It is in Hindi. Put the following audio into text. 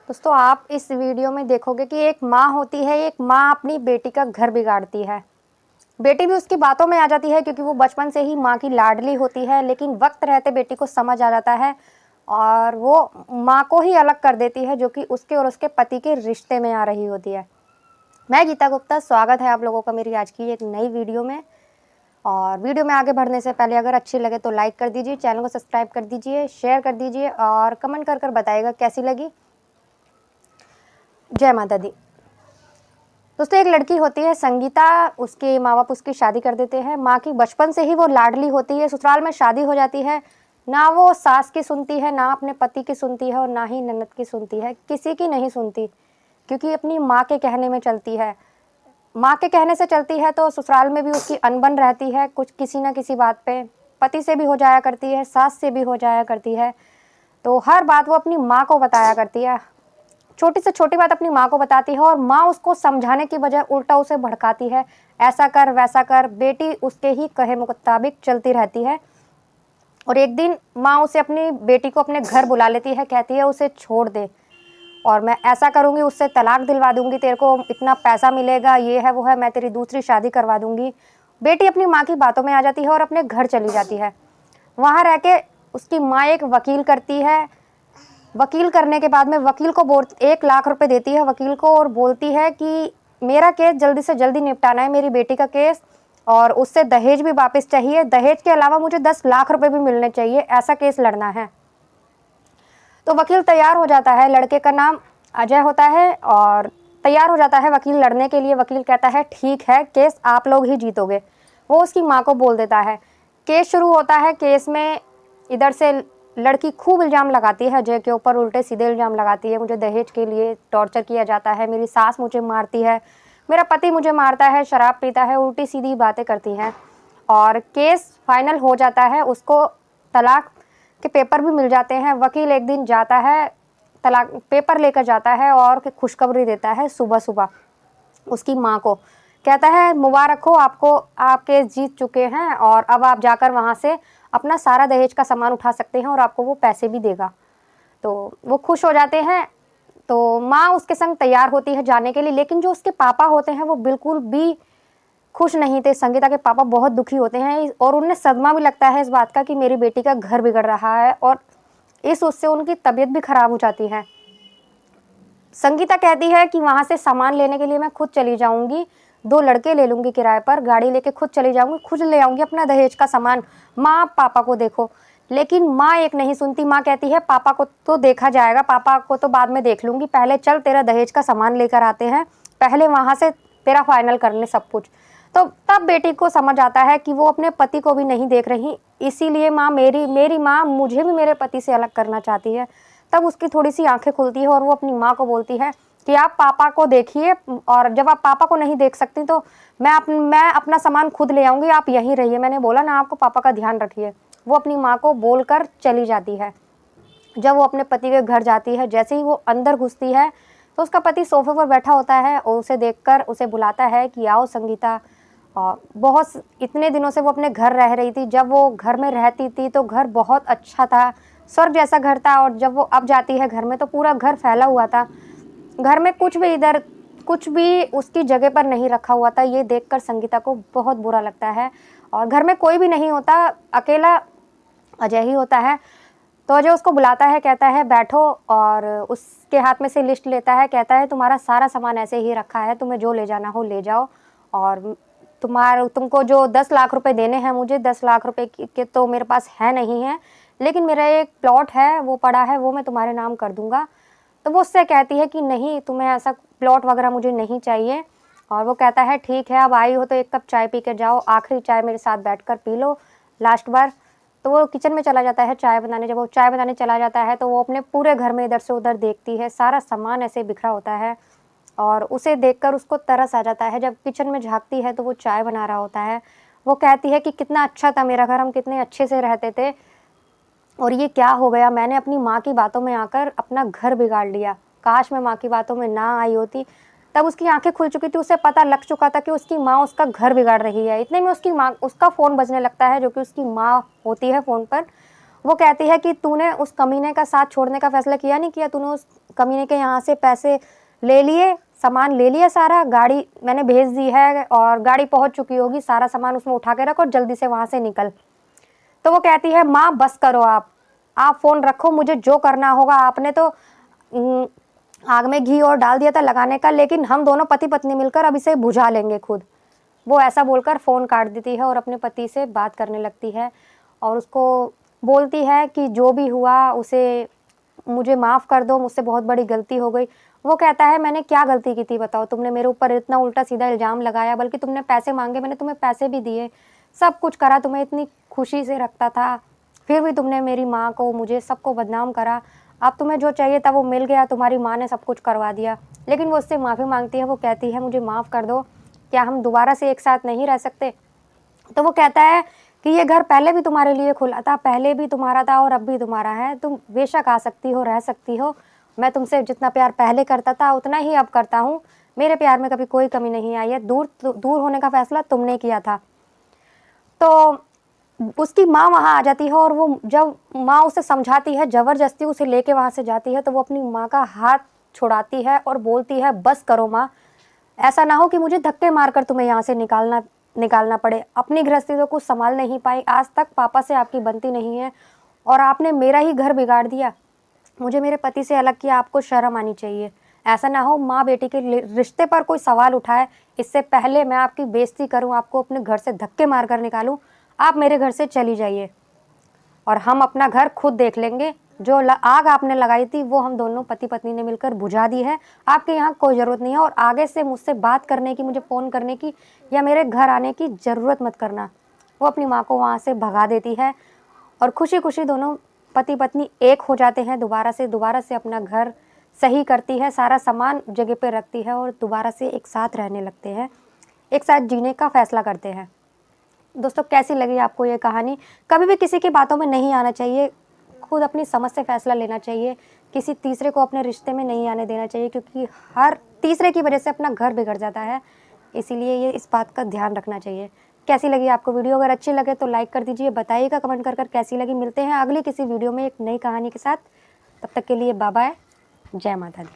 दोस्तों आप इस वीडियो में देखोगे कि एक माँ होती है, एक माँ अपनी बेटी का घर बिगाड़ती है। बेटी भी उसकी बातों में आ जाती है क्योंकि वो बचपन से ही माँ की लाडली होती है, लेकिन वक्त रहते बेटी को समझ आ जाता है और वो माँ को ही अलग कर देती है, जो कि उसके और उसके पति के रिश्ते में आ रही होती है। मैं गीता गुप्ता, स्वागत है आप लोगों का मेरी आज की एक नई वीडियो में। और वीडियो में आगे बढ़ने से पहले अगर अच्छी लगे तो लाइक कर दीजिए, चैनल को सब्सक्राइब कर दीजिए, शेयर कर दीजिए और कमेंट कर बताइएगा कैसी लगी। जय माता दी। दोस्तों एक लड़की होती है संगीता, उसके माँ बाप उसकी शादी कर देते हैं। माँ की बचपन से ही वो लाडली होती है। ससुराल में शादी हो जाती है, ना वो सास की सुनती है, ना अपने पति की सुनती है और ना ही ननद की सुनती है, किसी की नहीं सुनती, क्योंकि अपनी माँ के कहने में चलती है। माँ के कहने से चलती है तो ससुराल में भी उसकी अनबन रहती है, कुछ किसी न किसी बात पे पति से भी हो जाया करती है, सास से भी हो जाया करती है। तो हर बात वो अपनी माँ को बताया करती है, छोटी से छोटी बात अपनी माँ को बताती है और माँ उसको समझाने की बजाय उल्टा उसे भड़काती है, ऐसा कर वैसा कर। बेटी उसके ही कहे मुताबिक चलती रहती है। और एक दिन माँ उसे अपनी बेटी को अपने घर बुला लेती है, कहती है उसे छोड़ दे और मैं ऐसा करूँगी, उससे तलाक दिलवा दूंगी, तेरे को इतना पैसा मिलेगा, ये है वो है, मैं तेरी दूसरी शादी करवा दूंगी। बेटी अपनी माँ की बातों में आ जाती है और अपने घर चली जाती है। वहाँ रह के उसकी माँ एक वकील करती है। वकील करने के बाद में वकील को 1 लाख रुपए देती है वकील को और बोलती है कि मेरा केस जल्दी से जल्दी निपटाना है, मेरी बेटी का केस, और उससे दहेज भी वापस चाहिए। दहेज के अलावा मुझे 10 लाख रुपए भी मिलने चाहिए, ऐसा केस लड़ना है। तो वकील तैयार हो जाता है, लड़के का नाम अजय होता है, और तैयार हो जाता है वकील लड़ने के लिए। वकील कहता है ठीक है, केस आप लोग ही जीतोगे। वो उसकी माँ को बोल देता है। केस शुरू होता है। केस में इधर से लड़की खूब इल्ज़ाम लगाती है अजय के ऊपर, उल्टे सीधे इल्ज़ाम लगाती है, मुझे दहेज के लिए टॉर्चर किया जाता है, मेरी सास मुझे मारती है, मेरा पति मुझे मारता है, शराब पीता है, उल्टी सीधी बातें करती हैं। और केस फाइनल हो जाता है, उसको तलाक के पेपर भी मिल जाते हैं। वकील एक दिन जाता है, तलाक पेपर लेकर जाता है और खुशखबरी देता है सुबह सुबह उसकी माँ को। कहता है मुबारक हो आपको, आप केस जीत चुके हैं और अब आप जाकर वहाँ से अपना सारा दहेज का सामान उठा सकते हैं और आपको वो पैसे भी देगा। तो वो खुश हो जाते हैं। तो माँ उसके संग तैयार होती है जाने के लिए, लेकिन जो उसके पापा होते हैं वो बिल्कुल भी खुश नहीं थे। संगीता के पापा बहुत दुखी होते हैं और उन्हें सदमा भी लगता है इस बात का कि मेरी बेटी का घर बिगड़ रहा है, और इस उससे उनकी तबीयत भी खराब हो जाती है। संगीता कहती है कि वहाँ से सामान लेने के लिए मैं खुद चली जाऊंगी, 2 लड़के ले लूंगी किराए पर, गाड़ी लेके खुद चली जाऊंगी, खुद ले आऊंगी अपना दहेज का सामान। माँ पापा को देखो। लेकिन माँ एक नहीं सुनती। माँ कहती है पापा को तो देखा जाएगा, पापा को तो बाद में देख लूंगी, पहले चल तेरा दहेज का सामान लेकर आते हैं, पहले वहाँ से तेरा फाइनल करने सब कुछ। तो तब बेटी को समझ आता है कि वो अपने पति को भी नहीं देख रही, इसीलिए माँ मेरी माँ मुझे भी मेरे पति से अलग करना चाहती है। तब उसकी थोड़ी सी आंखें खुलती है और वो अपनी माँ को बोलती है कि आप पापा को देखिए, और जब आप पापा को नहीं देख सकती तो मैं अपना सामान खुद ले आऊँगी, आप यहीं रहिए, मैंने बोला ना आपको, पापा का ध्यान रखिए। वो अपनी माँ को बोलकर चली जाती है। जब वो अपने पति के घर जाती है, जैसे ही वो अंदर घुसती है तो उसका पति सोफे पर बैठा होता है और उसे देखकर उसे बुलाता है कि आओ संगीता। और बहुत इतने दिनों से वो अपने घर रह रही थी, जब वो घर में रहती थी तो घर बहुत अच्छा था, स्वर्ग जैसा घर था, और जब वो अब जाती है घर में तो पूरा घर फैला हुआ था, घर में कुछ भी उसकी जगह पर नहीं रखा हुआ था। ये देखकर संगीता को बहुत बुरा लगता है और घर में कोई भी नहीं होता, अकेला अजय ही होता है। तो अजय उसको बुलाता है, कहता है बैठो, और उसके हाथ में से लिस्ट लेता है, कहता है तुम्हारा सारा सामान ऐसे ही रखा है, तुम्हें जो ले जाना हो ले जाओ, और तुमको जो 10 लाख रुपए देने हैं, मुझे 10 लाख रुपए के तो मेरे पास है नहीं है, लेकिन मेरा एक प्लॉट है वो पड़ा है, वो मैं तुम्हारे नाम कर दूंगा। तो वो उससे कहती है कि नहीं, तुम्हें ऐसा प्लॉट वगैरह मुझे नहीं चाहिए। और वो कहता है ठीक है, अब आई हो तो 1 कप चाय पी के जाओ, आखिरी चाय मेरे साथ बैठकर पी लो, लास्ट बार। तो वो किचन में चला जाता है चाय बनाने। जब वो चाय बनाने चला जाता है तो वो अपने पूरे घर में इधर से उधर देखती है, सारा सामान ऐसे बिखरा होता है और उसे देखकर उसको तरस आ जाता है। जब किचन में झांकती है तो वो चाय बना रहा होता है। वो कहती है कि कितना अच्छा था मेरा घर, हम कितने अच्छे से रहते थे, और ये क्या हो गया, मैंने अपनी माँ की बातों में आकर अपना घर बिगाड़ लिया, काश मैं माँ की बातों में ना आई होती। तब उसकी आंखें खुल चुकी थी, उसे पता लग चुका था कि उसकी माँ उसका घर बिगाड़ रही है। इतने में उसकी माँ, उसका फ़ोन बजने लगता है, जो कि उसकी माँ होती है फ़ोन पर, वो कहती है कि तूने उस कमीने का साथ छोड़ने का फैसला किया नहीं किया, तूने उस कमीने के यहाँ से पैसे ले लिए, सामान ले लिया सारा, गाड़ी मैंने भेज दी है और गाड़ी पहुंच चुकी होगी, सारा सामान उसमें उठा के रख और जल्दी से वहाँ से निकल। तो वो कहती है माँ बस करो, आप फ़ोन रखो, मुझे जो करना होगा, आपने तो आग में घी और डाल दिया था लगाने का, लेकिन हम दोनों पति पत्नी मिलकर अब इसे बुझा लेंगे खुद। वो ऐसा बोलकर फ़ोन काट देती है और अपने पति से बात करने लगती है और उसको बोलती है कि जो भी हुआ उसे मुझे माफ़ कर दो, मुझसे बहुत बड़ी गलती हो गई। वो कहता है मैंने क्या गलती की थी बताओ, तुमने मेरे ऊपर इतना उल्टा सीधा इल्ज़ाम लगाया, बल्कि तुमने पैसे मांगे, मैंने तुम्हें पैसे भी दिए, सब कुछ करा, तुम्हें इतनी खुशी से रखता था, फिर भी तुमने मेरी माँ को, मुझे, सबको बदनाम करा। अब तुम्हें जो चाहिए था वो मिल गया, तुम्हारी माँ ने सब कुछ करवा दिया। लेकिन वो उससे माफ़ी मांगती है, वो कहती है मुझे माफ़ कर दो, क्या हम दोबारा से एक साथ नहीं रह सकते? तो वो कहता है कि ये घर पहले भी तुम्हारे लिए खुला था, पहले भी तुम्हारा था और अब भी तुम्हारा है, तुम बेशक आ सकती हो, रह सकती हो। मैं तुमसे जितना प्यार पहले करता था उतना ही अब करता हूँ, मेरे प्यार में कभी कोई कमी नहीं आई है, दूर होने का फैसला तुमने किया था। तो उसकी माँ वहाँ आ जाती है और वो जब माँ उसे समझाती है, ज़बरदस्ती उसे लेके वहाँ से जाती है, तो वो अपनी माँ का हाथ छुड़ाती है और बोलती है बस करो माँ, ऐसा ना हो कि मुझे धक्के मारकर तुम्हें यहाँ से निकालना पड़े। अपनी गृहस्थी तो कुछ संभाल नहीं पाई, आज तक पापा से आपकी बनती नहीं है और आपने मेरा ही घर बिगाड़ दिया, मुझे मेरे पति से अलग किया, आपको शर्म आनी चाहिए। ऐसा ना हो माँ बेटी के रिश्ते पर कोई सवाल उठाए, इससे पहले मैं आपकी बेइज्जती करूँ, आपको अपने घर से धक्के मार कर निकालूँ, आप मेरे घर से चली जाइए और हम अपना घर खुद देख लेंगे। जो आग आपने लगाई थी वो हम दोनों पति पत्नी ने मिलकर बुझा दी है, आपके यहाँ कोई ज़रूरत नहीं है और आगे से मुझसे बात करने की, मुझे फ़ोन करने की या मेरे घर आने की ज़रूरत मत करना। वो अपनी माँ को वहाँ से भगा देती है और खुशी खुशी दोनों पति पत्नी एक हो जाते हैं, दोबारा से अपना घर सही करती है, सारा सामान जगह पे रखती है और दोबारा से एक साथ रहने लगते हैं, एक साथ जीने का फैसला करते हैं। दोस्तों कैसी लगी आपको ये कहानी? कभी भी किसी की बातों में नहीं आना चाहिए, खुद अपनी समझ से फैसला लेना चाहिए, किसी तीसरे को अपने रिश्ते में नहीं आने देना चाहिए, क्योंकि हर तीसरे की वजह से अपना घर बिगड़ जाता है, इसीलिए ये इस बात का ध्यान रखना चाहिए। कैसी लगी आपको वीडियो? अगर अच्छी लगे तो लाइक कर दीजिए, बताइएगा कमेंट कर कैसी लगी। मिलते हैं अगली किसी वीडियो में एक नई कहानी के साथ, तब तक के लिए बाय बाय, जय माता दी।